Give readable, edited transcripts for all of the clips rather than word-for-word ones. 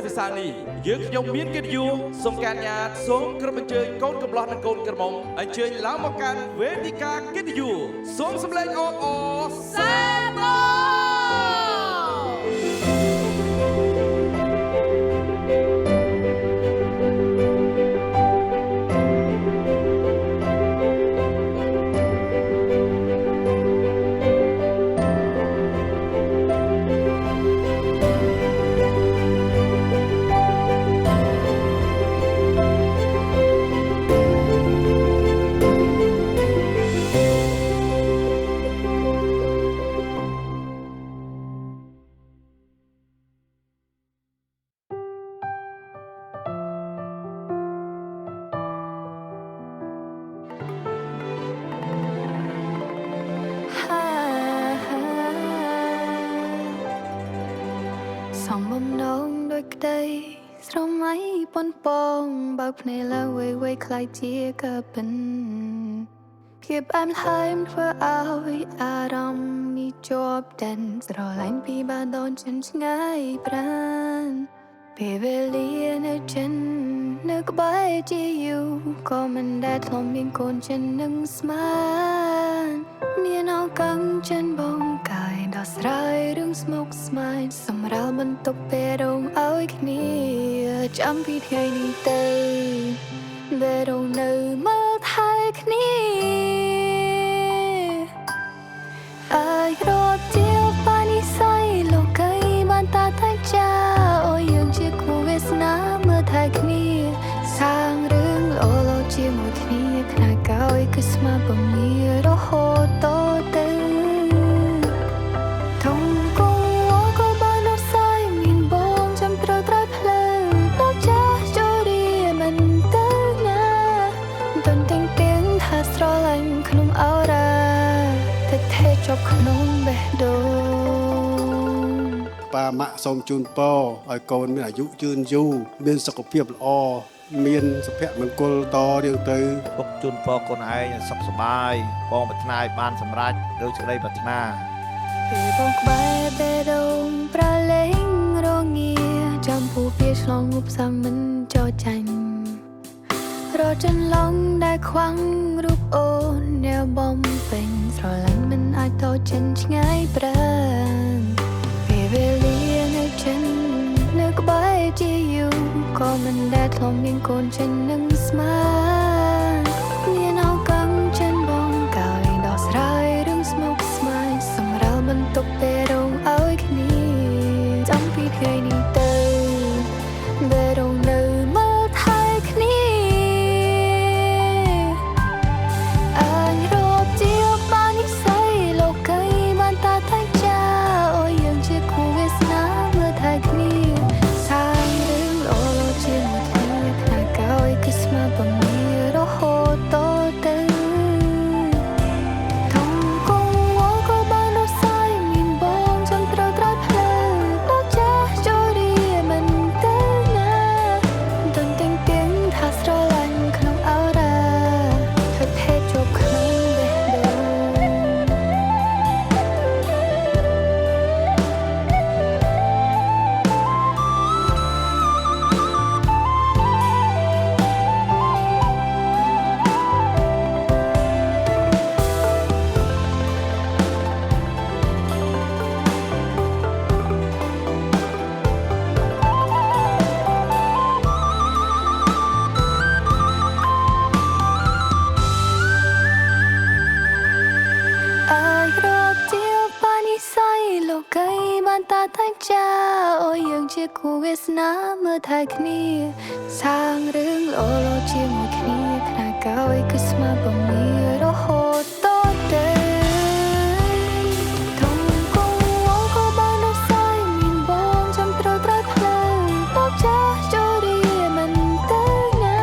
ភាសានេះយើងខ្ញុំមានកិត្តិយសសូមការញាតសូមក្រុមអញ្ជើញកូនកំលោះនិងកូនក្រមុំអញ្ជើញឡើងមកកាន់វេទិកាកិត្តិយសសូមសម្លេងអបអរសាទរសំបំណងដូចក្តីស្រមៃប៉ុនប៉ងបើកភ្នែកឡើងវៃខ្លាយជាកាពិនភាពអែមល្ហែមធ្វើឲ្យអារម្មណ៍នេះជាប់ដិនស្រឡាញ់ពីបានដូនចិនឆ្ងាយប្រាណពេលវេលានៅចិននៅក្បែរជាយូរក៏មិនដែលធ្លាប់មានកូនចិននឹងស្មានមានអង្កាំងចិនបងកាយដោះស្រាយរឿងស្មុគស្មាញសម្រាប់បន្ទប់ពេលរងឲ្យគ្នាចាំពីថ្ងៃនេះទៅពេលរងនៅមើលថែគ្នាអាចរត់ជាបានិស័យលោកីបានតាតែចាអូយើងជាគូវាសនាមើលថែគ្នាសាងរឿងល្អជាមួយគ្នាខ្នាកោយគឺស្មាពមៀរហូតទៅធំគង់អូក៏បានអត់សាយមានបងចាំត្រូវផ្លើដល់ចាស់ជរីមិនទៅណាតន្ទិញទៀងថាស្រឡាញ់ក្នុងអរ៉ាតែថេជាប់ក្នុងបេះដូងប៉ាម៉ាក់សូមជូនពរឲ្យកូនមានអាយុយឺនយូរមានសុខភាពល្អមានសុភមង្គលតរៀងទៅពុកជូនពរកូនឯងសុខសប្បាយបងប្រាថ្នាឲ្យបានសម្រេចឬសេចក្តីប្រាថ្នាពេលបងក្បែរបេះដូងប្រលេងរងាចាំពូវាឆ្លងងប់សាមិនចោចាញ់រត់ចិនឡងដែលខ្វាំងរូបអូននៅបំពេញស្រឡាញ់មិនអាចតចិនឆ្ងាយប្រាណពេលវេលានៅចិននៅក្បែរជាយូរក៏មិនដែលធ្លាប់មានកូនចិននឹងស្មានមានអង្កាំងចិនបងកាយដោះស្រាយរឿងស្មុគស្មាញសម្រាប់បន្ទប់ពេលរងឲ្យគ្នាចាំពីថ្ងៃនេះទៅពេលរងនៅមើលថែគ្នាអាចរត់ជាបាននិស័យលោកីបានតាតែចាអូយើងជាគូវាសនាមើលថែគ្នាសាងរឿងល្អជាមួយគ្នាខ្នាកោយគឺស្មាពមៀរហូតទៅធំគង់អូក៏បានអត់សាយមានបងចាំត្រូវផ្លើដល់ចាស់ជរីមិនទៅណាតន្ទិញទៀងថាស្រឡាញ់ក្នុងអរ៉ាធ្វើថេជាប់ក្នុងបេះដូងអាចរត់ជាបាននិស័យលោកីបានតាតែចាអូយើងជាគូវាសនាមើលថែគ្នាសាងរឿងល្អជាមួយគ្នាខ្នាកោយគឺស្មាពមៀរហូតទៅធំគង់អូក៏បានអត់សាយមានបងចាំត្រូវផ្លើដល់ចាស់ជរីមិនទៅណា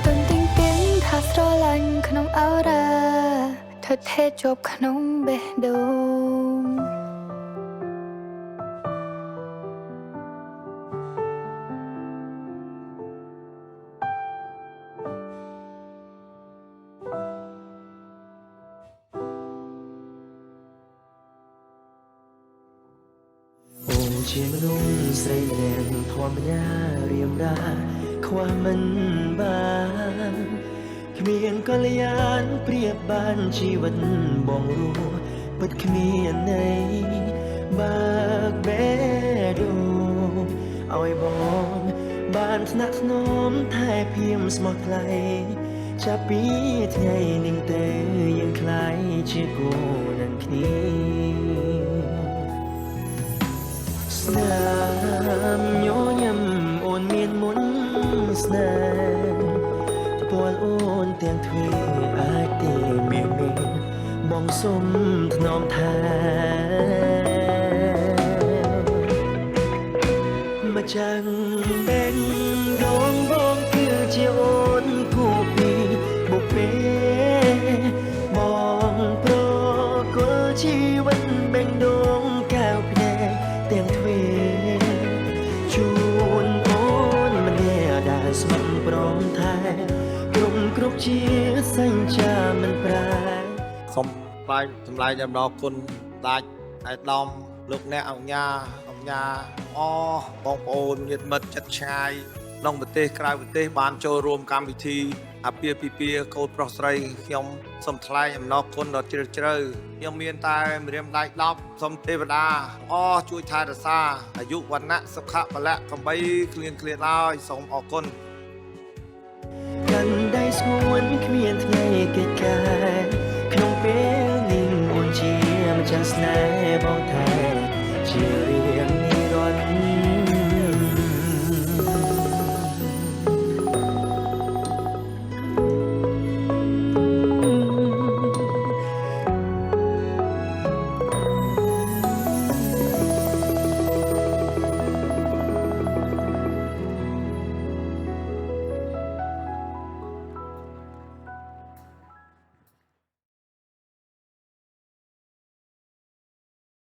តន្ទិញទៀងថាស្រឡាញ់ក្នុងអរ៉ាធ្វើថេជាប់ក្នុងបេះដូង ជាមនុស្សស្រីម្នាក់ធម្មតារៀមរាความមិនបានគ្មានកល្យានប្រៀបបានជីវិតបងរស់ពិតគ្មានន័យបើកបេះដូងឲ្យបងបានថ្នាក់ថ្នមថែភៀមស្មោះថ្លៃចាប់ពីថ្ងៃនេះទៅយើងคล้ายជាគូនឹងគ្នាស្នាមញញឹមអូនមានមុនស្នេហ៍ពលអូនទាំងទ្វេអាចទេមានបងសុំថ្នមថាមកចាំងបេងដងបងគឺជាអូនគូពីបុពេបងប្រគល់ជីវិតបេងដងកៅភ្នែកទាំងទ្វេជូនអូនម្នាក់ដែលស្មឹងព្រមថែគ្រប់ជាសញ្ចាមិនប្រែ សូមថ្លែងចម្លើយដំណរគុណដាច់ឯកឧត្តមលោកអ្នកអង្គញាបងប្អូនញាតិមិត្តជិតឆ្ងាយក្នុងប្រទេសក្រៅប្រទេសបានចូលរួមកម្មវិធីអាពាហ៍ពិពាហ៍កូនប្រុសស្រីខ្ញុំសូមថ្លែងអំណរគុណដល់ជ្រាលជ្រៅខ្ញុំមានតែម្រាមដៃ10សូមទេវតាជួយថែរក្សាអាយុវណ្ណៈសុខៈពលៈកំបីគ្លៀងគ្លាឡើយសូមអរគុណ កាន់ដៃស្ងួនគ្មានថ្ងៃកិច្ចការក្នុងពេលនេះអូនជាម្ចាស់ស្នេហ៍បងថែជារៀ